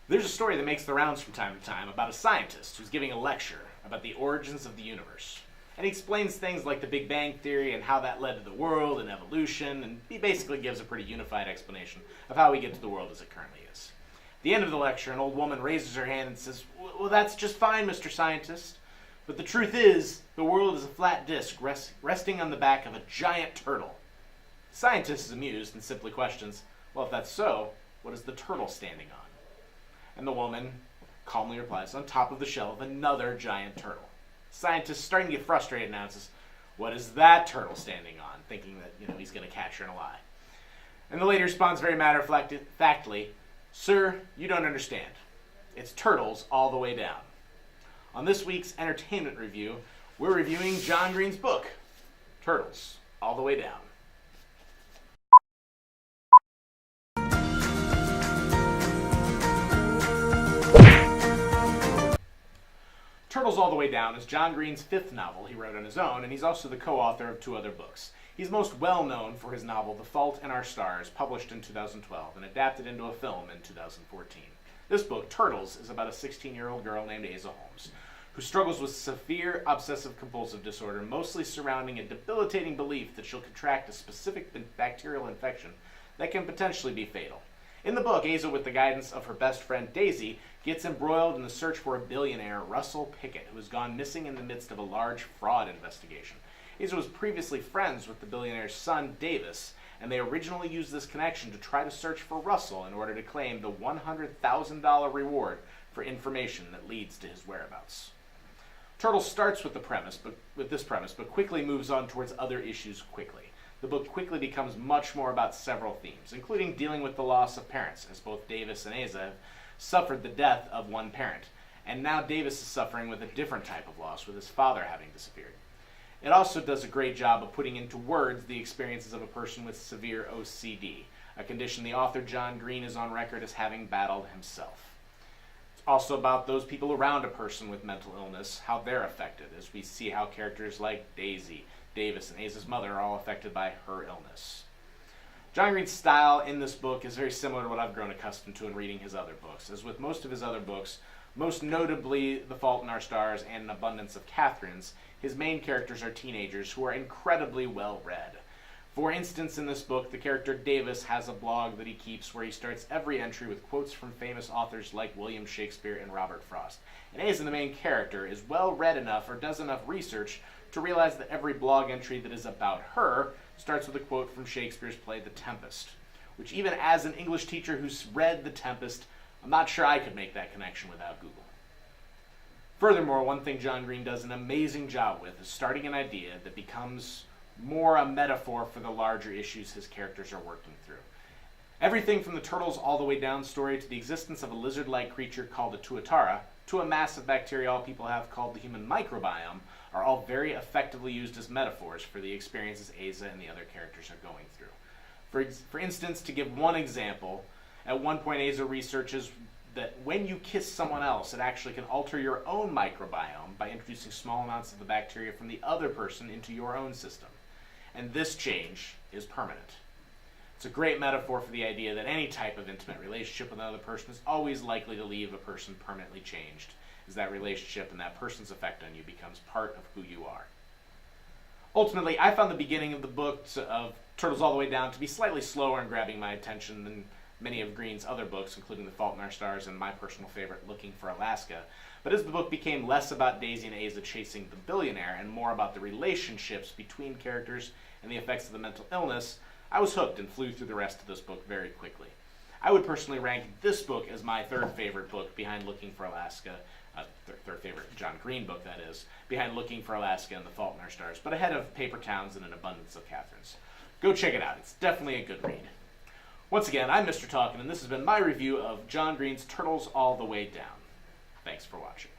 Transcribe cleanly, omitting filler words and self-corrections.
There's a story that makes the rounds from time to time about a scientist who's giving a lecture about the origins of the universe. And he explains things like the Big Bang Theory and how that led to the world and evolution, and he basically gives a pretty unified explanation of how we get to the world as it currently is. At the end of the lecture, an old woman raises her hand and says, "Well, that's just fine, Mr. Scientist. But the truth is, the world is a flat disc resting on the back of a giant turtle." The scientist is amused and simply questions, "Well, if that's so, what is the turtle standing on?" And the woman calmly replies, "On top of the shell of another giant turtle." The scientist, starting to get frustrated, announces, "What is that turtle standing on?" thinking that he's going to catch her in a lie. And the lady responds very matter-of-factly, "Sir, you don't understand. It's turtles all the way down." On this week's entertainment review, we're reviewing John Green's book, Turtles All the Way Down. Turtles All the Way Down is John Green's fifth novel he wrote on his own, and he's also the co-author of two other books. He's most well known for his novel The Fault in Our Stars, published in 2012 and adapted into a film in 2014. This book, Turtles, is about a 16-year-old girl named Asa Holmes, who struggles with severe obsessive-compulsive disorder, mostly surrounding a debilitating belief that she'll contract a specific bacterial infection that can potentially be fatal. In the book, Asa, with the guidance of her best friend Daisy, gets embroiled in the search for a billionaire, Russell Pickett, who has gone missing in the midst of a large fraud investigation. Asa was previously friends with the billionaire's son, Davis, and they originally used this connection to try to search for Russell in order to claim the $100,000 reward for information that leads to his whereabouts. Turtles starts with this premise, but quickly moves on towards other issues quickly. The book quickly becomes much more about several themes, including dealing with the loss of parents, as both Davis and Asa have suffered the death of one parent, and now Davis is suffering with a different type of loss, with his father having disappeared. It also does a great job of putting into words the experiences of a person with severe OCD, a condition the author John Green is on record as having battled himself. It's also about those people around a person with mental illness, how they're affected, as we see how characters like Daisy, Davis, and Asa's mother are all affected by her illness. John Green's style in this book is very similar to what I've grown accustomed to in reading his other books. As with most of his other books, most notably The Fault in Our Stars and An Abundance of Catherines, his main characters are teenagers who are incredibly well read. For instance, in this book, the character Davis has a blog that he keeps where he starts every entry with quotes from famous authors like William Shakespeare and Robert Frost. And Asa, the main character, is well read enough or does enough research to realize that every blog entry that is about her starts with a quote from Shakespeare's play The Tempest, which even as an English teacher who's read The Tempest, I'm not sure I could make that connection without Google. Furthermore, one thing John Green does an amazing job with is starting an idea that becomes more a metaphor for the larger issues his characters are working through. Everything from the Turtles All the Way Down story to the existence of a lizard-like creature called a tuatara, to a massive bacteria all people have called the human microbiome, are all very effectively used as metaphors for the experiences Asa and the other characters are going through. For instance, to give one example, at one point Asa researches that when you kiss someone else, it actually can alter your own microbiome by introducing small amounts of the bacteria from the other person into your own system. And this change is permanent. It's a great metaphor for the idea that any type of intimate relationship with another person is always likely to leave a person permanently changed, as that relationship and that person's effect on you becomes part of who you are. Ultimately, I found the beginning of the book of Turtles All the Way Down to be slightly slower in grabbing my attention than many of Green's other books, including The Fault in Our Stars and my personal favorite, Looking for Alaska. But as the book became less about Daisy and Asa chasing the billionaire and more about the relationships between characters and the effects of the mental illness, I was hooked and flew through the rest of this book very quickly. I would personally rank this book as my third favorite book behind Looking for Alaska, third favorite John Green book, that is, behind Looking for Alaska and The Fault in Our Stars, but ahead of Paper Towns and An Abundance of Catherines. Go check it out. It's definitely a good read. Once again, I'm Mr. Talken, and this has been my review of John Green's Turtles All the Way Down. Thanks for watching.